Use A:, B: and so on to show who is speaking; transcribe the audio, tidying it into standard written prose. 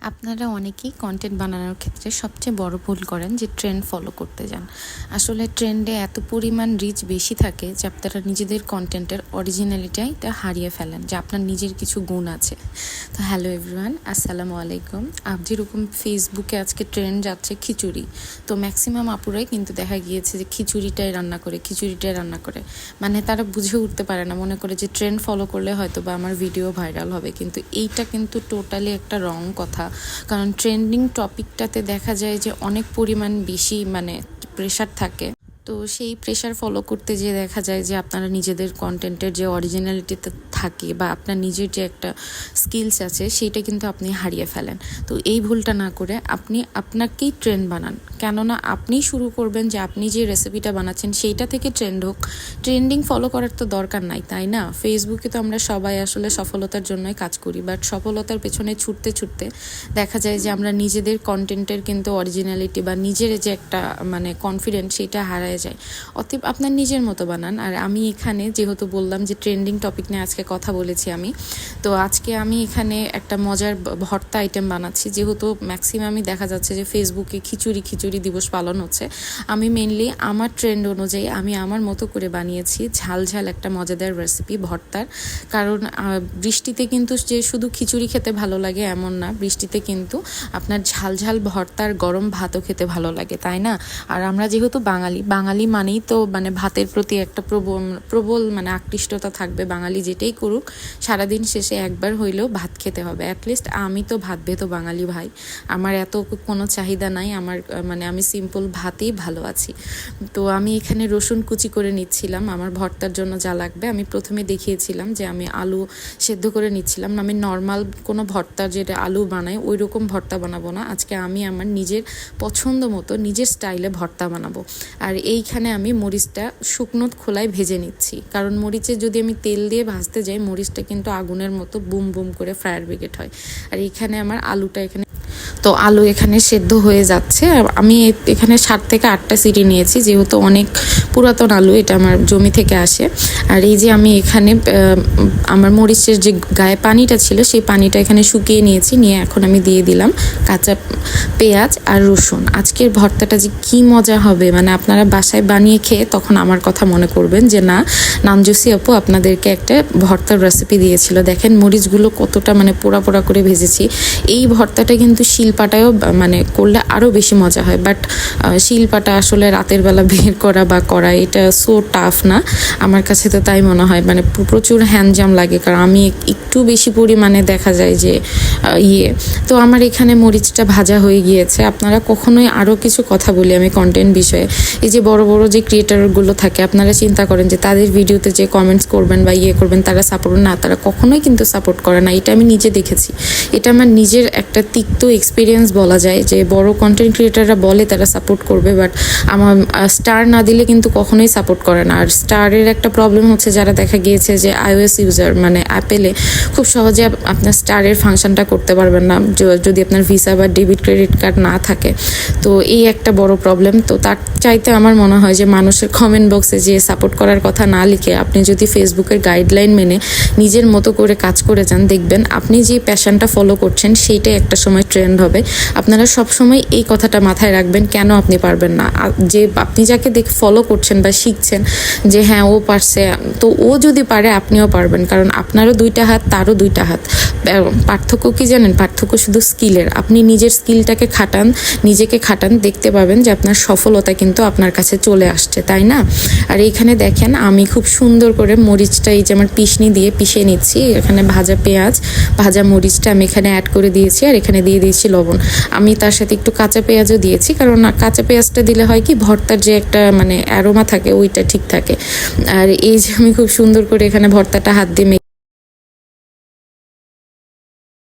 A: আপনারা অনেকেই কন্টেন্ট বানানোর ক্ষেত্রে সবচেয়ে বড় ভুল করেন যে ট্রেন্ড ফলো করতে যান। আসলে ট্রেন্ডে এত পরিমাণ রিচ বেশি থাকে যে আপনারা নিজেদের কন্টেন্টের অরিজিনালিটিটা হারিয়ে ফেলেন, যে আপনার নিজের কিছু গুণ আছে। তো হ্যালো এভরিওয়ান, আসসালামু আলাইকুম। যেরকম ফেসবুকে আজকে ট্রেন্ড যাচ্ছে খিচুড়ি, তো ম্যাক্সিমাম আপুরাই কিন্তু দেখা গিয়েছে যে খিচুড়িটাই রান্না করে মানে তারা বুঝে উঠতে পারে না, মনে করে যে ট্রেন্ড ফলো করলে হয়তো বা আমার ভিডিও ভাইরাল হবে, কিন্তু এইটা কিন্তু টোটালি একটা রং কথা। কারণ ট্রেন্ডিং টপিকটাতে দেখা যায় যে অনেক পরিমাণ বেশি প্রেশার থাকে। তো সেই প্রেশার ফলো করতে যেয়ে দেখা যায় যে আপনারা নিজেদের কন্টেন্টের যে অরিজিনালিটিতে থাকে বা আপনার নিজের যে একটা স্কিলস আছে সেইটা কিন্তু আপনি হারিয়ে ফেলেন। তো এই ভুলটা না করে আপনি আপনাকেই ট্রেন্ড বানান, কেননা আপনি শুরু করবেন যে আপনি যে রেসিপিটা বানাচ্ছেন সেইটা থেকে ট্রেন্ড হোক। ট্রেন্ডিং ফলো করার তো দরকার নাই, তাই না? ফেসবুকে তো আমরা সবাই আসলে সফলতার জন্যই কাজ করি, বাট সফলতার পেছনে ছুটতে ছুটতে দেখা যায় যে আমরা নিজেদের কন্টেন্টের কিন্তু অরিজিনালিটি বা নিজের যে একটা কনফিডেন্স সেইটা হারায় যায়। অতএব আপনার নিজের মতো বানান। আর আমি এখানে যেহেতু বললাম যে ট্রেন্ডিং টপিক নিয়ে আজকে কথা বলেছি আমি, তো আজকে আমি এখানে একটা মজার ভর্তা আইটেম বানাচ্ছি। যেহেতু ম্যাক্সিমামই দেখা যাচ্ছে যে ফেসবুকে খিচুড়ি দিবস পালন হচ্ছে, আমি মেনলি আমার ট্রেন্ড অনুযায়ী আমি আমার মতো করে বানিয়েছি ঝাল একটা মজাদার রেসিপি ভর্তার। কারণ বৃষ্টিতে কিন্তু যে শুধু খিচুড়ি খেতে ভালো লাগে এমন না, বৃষ্টিতে কিন্তু আপনার ঝাল ভর্তার গরম ভাতও খেতে ভালো লাগে, তাই না? আর আমরা যেহেতু বাঙালি মানেই তো ভাতের প্রতি একটা প্রবল আকৃষ্টতা থাকবে। বাঙালি যেটাই করুক সারাদিন শেষে একবার হইলেও ভাত খেতে হবে। অ্যাটলিস্ট আমি তো ভাত ভেতো বাঙালি ভাই, আমার এত কোনো চাহিদা নাই। আমার আমি সিম্পল ভাতেই ভালো আছি। তো আমি এখানে রসুন কুচি করে নিচ্ছিলাম আমার ভর্তার জন্য যা লাগবে। আমি প্রথমে দেখিয়েছিলাম যে আমি আলু সেদ্ধ করে নিচ্ছিলাম। আমি নর্মাল কোনো ভর্তা যেটা আলু বানাই ওই রকম ভর্তা বানাবো না, আজকে আমি আমার নিজের পছন্দ মতো নিজের স্টাইলে ভর্তা বানাবো। আর এইখানে আমি মরিচটা শুকনো খোলায় ভেজে নিচ্ছি, কারণ মরিচে যদি আমি তেল দিয়ে ভাজতে যাই মরিচটা কিন্তু আগুনের মতো বুম বুম করে ফায়ার ব্রিগেড হয়। আর এখানে আমার আলু এখানে সেদ্ধ হয়ে যাচ্ছে। আমি এখানে 7 থেকে 8টা সিটি নিয়েছি, যেহেতু অনেক পুরাতন আলু, এটা আমার জমি থেকে আসে। আর এই যে আমি এখানে আমার মরিচের যে গায়ে পানিটা ছিল সেই পানিটা এখানে শুকিয়ে নিয়েছি, নিয়ে এখন আমি দিয়ে দিলাম কাঁচা পেঁয়াজ আর রসুন। আজকের ভর্তাটা যে কি মজা হবে, আপনারা বাসায় বানিয়ে খেয়ে তখন আমার কথা মনে করবেন যে না, নামজসি আপু আপনাদেরকে একটা ভর্তার রেসিপি দিয়েছিল। দেখেন মরিচগুলো কতটা পোড়া করে ভেজেছি। এই ভর্তাটা কিন্তু শিলপাটায়ও করলে আরও বেশি মজা হয়, বাট শিলপাটা আসলে রাতের বেলা বের করা এটা সো টাফ না, আমার কাছে তো তাই মনে হয়। প্রচুর হ্যান্ডজাম লাগে, কারণ আমি একটু বেশি পরিমাণে দেখা যায় যে তো আমার এখানে মরিচটা ভাজা হয়ে গিয়েছে। আপনারা কখনোই আরও কিছু কথা বলি আমি কন্টেন্ট বিষয়ে, এই যে বড় যে ক্রিয়েটারগুলো থাকে আপনারা চিন্তা করেন যে তাদের ভিডিওতে যে কমেন্টস করবেন বা করবেন তারা সাপোর্ট না, তারা কখনোই কিন্তু সাপোর্ট করে না। এটা আমি নিজে দেখেছি, এটা আমার নিজের একটা তিক্ত এক্সপিরিয়েন্স বলা যায়। যে বড় কন্টেন্ট ক্রিয়েটাররা বলে তারা সাপোর্ট করবে, বাট আমার স্টার না দিলে কিন্তু কখনোই সাপোর্ট করে না। আর স্টারের একটা প্রবলেম হচ্ছে, যারা দেখা গিয়েছে যে iOS ইউজার অ্যাপেলে খুব সহজে আপনার স্টারের ফাংশনটা করতে পারবেন না যদি আপনার ভিসা বা ডেবিট ক্রেডিট কার্ড না থাকে। তো এই একটা বড় প্রবলেম। তো তার চাইতে আমার মনে হয় যে মানুষের কমেন্ট বক্সে যে সাপোর্ট করার কথা না লিখে আপনি যদি ফেসবুকের গাইডলাইন মেনে নিজের মতো করে কাজ করে যান, দেখবেন আপনি যে প্যাশনটা ফলো করছেন সেইটাই একটা সময় ট্রেন্ড হবে। আপনারা সবসময় এই কথাটা মাথায় রাখবেন, কেন আপনি পারবেন না। যে আপনি যাকে দেখে ফলো করছেন বা শিখছেন যে হ্যাঁ ও পারছে, তো ও যদি পারে আপনিও পারবেন, কারণ আপনারও 2টা হাত তারও 2টা হাত। পার্থক্য কি জানেন? পার্থক্য শুধু স্কিলের। আপনি নিজের স্কিলটাকে নিজেকে খাটান, দেখতে পাবেন যে আপনার সফলতা কিন্তু আপনার কাছে চলে আসছে, তাই না? আর এইখানে দেখেন আমি খুব সুন্দর করে মরিচটা এই যে আমার পিষনি দিয়ে পিষে নিচ্ছি। এখানে ভাজা পেঁয়াজ ভাজা মরিচটা আমি এখানে অ্যাড করে দিয়েছি, আর এখানে দিয়ে দিয়েছি লবণ। আমি তার সাথে একটু কাঁচা পেঁয়াজও দিয়েছি, কারণ কাঁচা পেঁয়াজটা দিলে হয় কি ভর্তার যে একটা অ্যারোমা থাকে ওইটা ঠিক থাকে। আর এই যে আমি খুব সুন্দর করে এখানে ভর্তাটা হাত দিয়ে